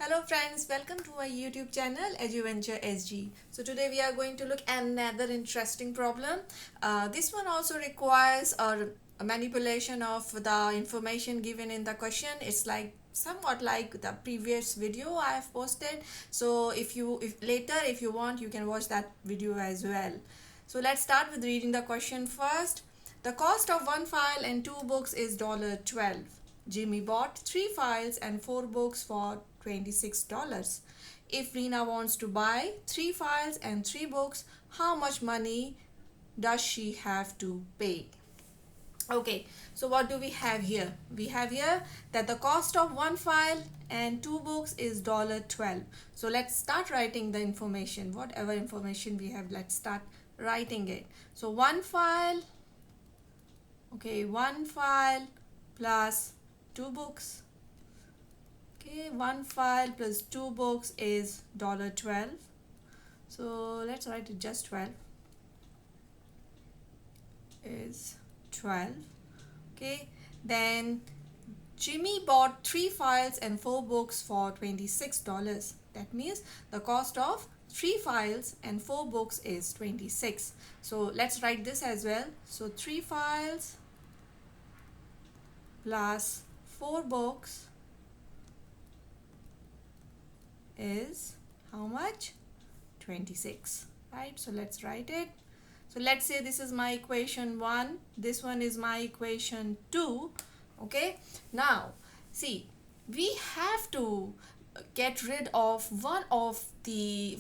Hello friends, welcome to my YouTube channel EduVenture SG. So today we are going to look at another interesting problem. This one also requires a manipulation of the information given in the question. It's like somewhat like the previous video I have posted. So if you want, you can watch that video as well. So let's start with reading the question first. The cost of one file and two books is $12. Jimmy bought 3 files and 4 books for $26. If Rina wants to buy 3 files and 3 books, how much money does she have to pay? Okay, so what do we have here? We have here that the cost of one file and 2 books is $12. So let's start writing the information. Whatever information we have, let's start writing it. So one file plus 2 books. Okay, one file plus 2 books is $12. So let's write it just 12 is 12. Okay, then Jimmy bought 3 files and 4 books for $26. That means the cost of 3 files and 4 books is 26. So let's write this as well. So 3 files plus 4 books is how much? 26, right? So let's write it. So let's say this is my equation 1, this one is my equation 2. Okay, now see, we have to get rid of one of the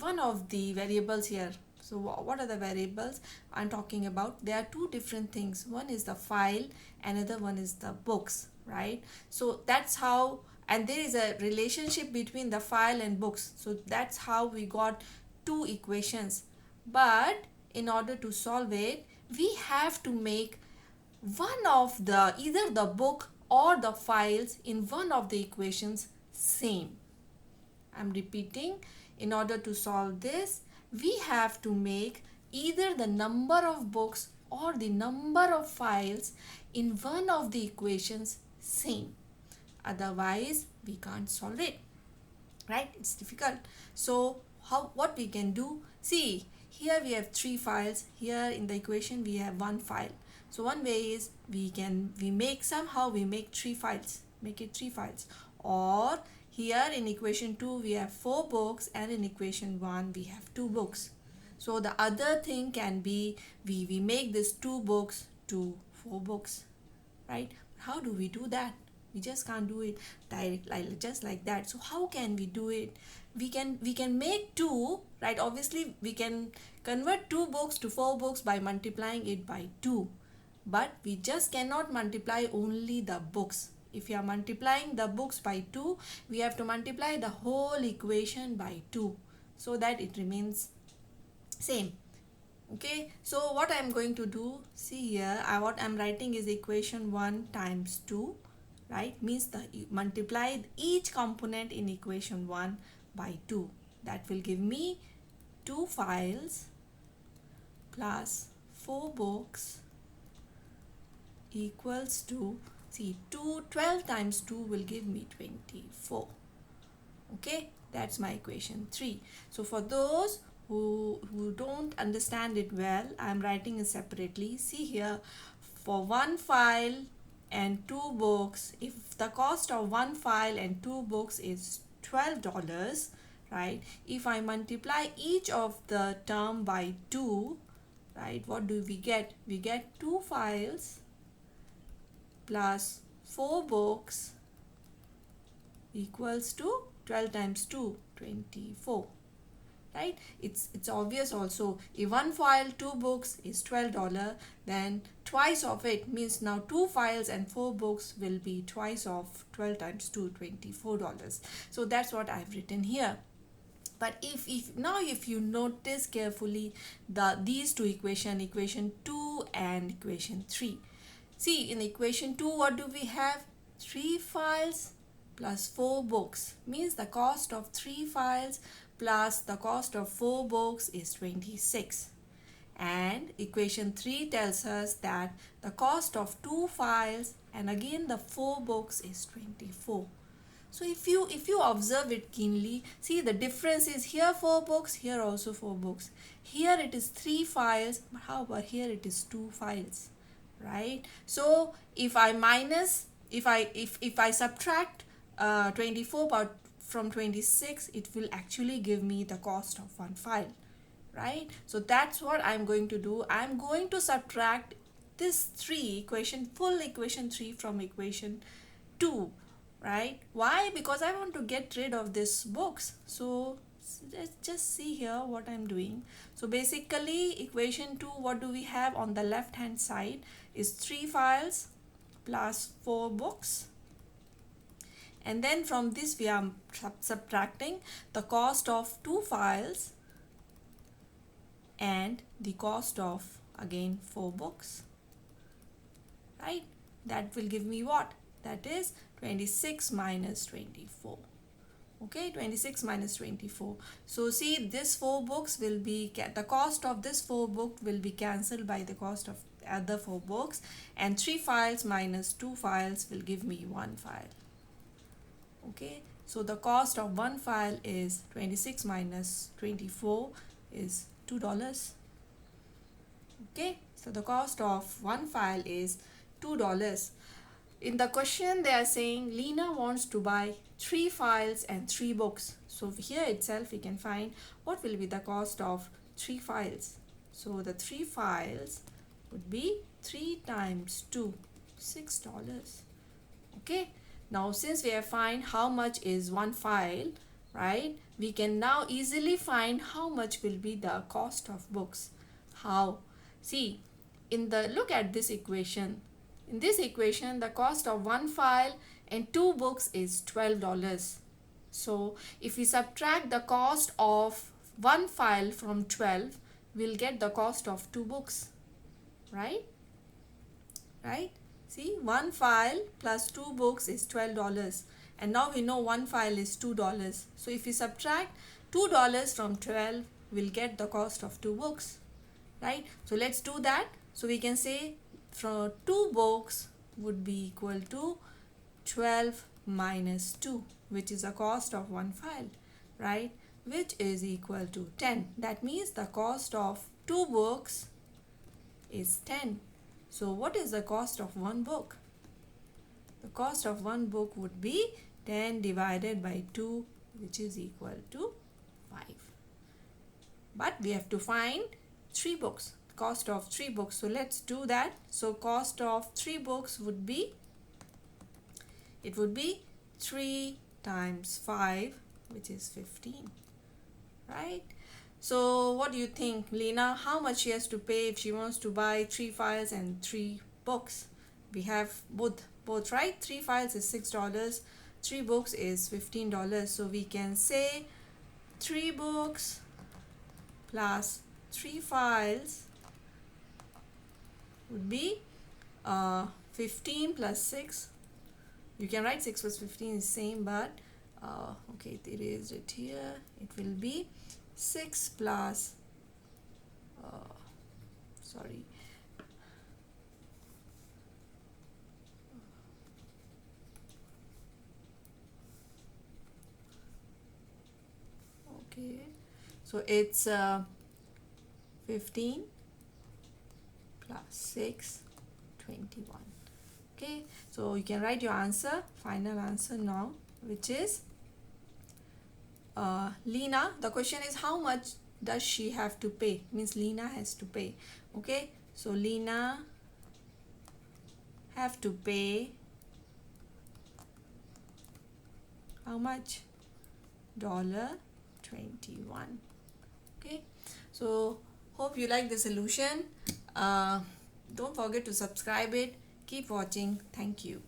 variables here. So what are the variables I'm talking about? There are two different things. One is the file, another one is the books, right? So that's how, and there is a relationship between the file and books. So that's how we got two equations. But in order to solve it, we have to make one of the, either the book or the files in one of the equations same. I'm repeating, in order to solve this, we have to make either the number of books or the number of files in one of the equations same. Otherwise, we can't solve it, right? It's difficult. So what we can do, see, here we have 3 files, here in the equation we have 1 file. So one way is we make 3 files, make it 3 files. Or here in equation 2 we have 4 books, and in equation 1 we have 2 books. So the other thing can be we make this 2 books to 4 books, right? How do we do that? We just can't do it just like that. So how can we do it? We can make 2, right? Obviously we can convert 2 books to 4 books by multiplying it by 2, but we just cannot multiply only the books. If you are multiplying the books by 2, we have to multiply the whole equation by 2 so that it remains same. Okay, so what I'm going to do, see here, what I'm writing is equation 1 times 2, right? Means multiply each component in equation 1 by 2. That will give me 2 files plus 4 books equals to, see, 12 times 2 will give me 24. Okay, that's my equation 3. So for those who don't understand it well, I'm writing it separately. See here, for 1 file and 2 books, if the cost of 1 file and 2 books is $12, right? If I multiply each of the term by 2, right, what do we get? We get 2 files plus 4 books equals to 12 times 2, 24. Right? It's obvious also. If 1 file, 2 books is $12, then twice of it means now 2 files and 4 books will be twice of 12 times 2, $24. So that's what I've written here. But if you notice carefully these two equation 2 and equation 3. See, in equation 2, what do we have? 3 files plus 4 books means the cost of 3 files plus the cost of 4 books is 26. And equation 3 tells us that the cost of 2 files and again the 4 books is 24. So if you observe it keenly, see the difference is here 4 books, here also 4 books. Here it is 3 files, but how about here it is 2 files, right? So if I minus, if I subtract 24 from 26, it will actually give me the cost of one file, right? So that's what I'm going to do. I'm going to subtract this 3 equation, full equation 3 from equation 2, right? Why? Because I want to get rid of this books. So let's just see here what I'm doing. So basically equation 2, what do we have on the left hand side is 3 files plus 4 books, and then from this we are subtracting the cost of 2 files and the cost of again 4 books, right? That will give me what? That is 26 minus 24. Okay, 26 minus 24. So see, this 4 books will be, the cost of this 4 book will be cancelled by the cost of other 4 books, and 3 files minus 2 files will give me 1 file. Okay, so the cost of one file is 26 minus 24 is $2. Okay, so the cost of one file is $2. In the question they are saying Lena wants to buy 3 files and 3 books. So here itself we can find what will be the cost of 3 files. So the 3 files would be 3 times 2, $6. Okay, now since we have find how much is one file, right, we can now easily find how much will be the cost of books. How? See, look at this equation. In this equation, the cost of one file and 2 books is $12. So if we subtract the cost of one file from 12, we'll get the cost of 2 books, right? Right? See, one file plus 2 books is $12, and now we know one file is $2. So if we subtract $2 from 12, we'll get the cost of 2 books, right? So let's do that. So we can say from 2 books would be equal to 12 minus 2, which is the cost of one file, right, which is equal to 10. That means the cost of 2 books is 10. So what is the cost of one book? The cost of one book would be 10 divided by 2, which is equal to 5. But we have to find 3 books, cost of 3 books. So let's do that. So cost of 3 books would be, it would be 3 times 5, which is 15, right? So what do you think, Lena? How much she has to pay if she wants to buy 3 files and 3 books? We have both, right? 3 files is $6, 3 books is $15. So we can say 3 books plus 3 files would be 15 plus 6. You can write 6 plus 15 is same, but okay, it erased it here. It will be 6 plus sorry, okay, so it's 15 plus 6, 21. Okay, so you can write your answer, final answer now, which is Lena. The question is how much does she have to pay? Means Lena has to pay. Okay, so Lena have to pay how much? $21. Okay, so hope you like the solution. Don't forget to subscribe it. Keep watching. Thank you.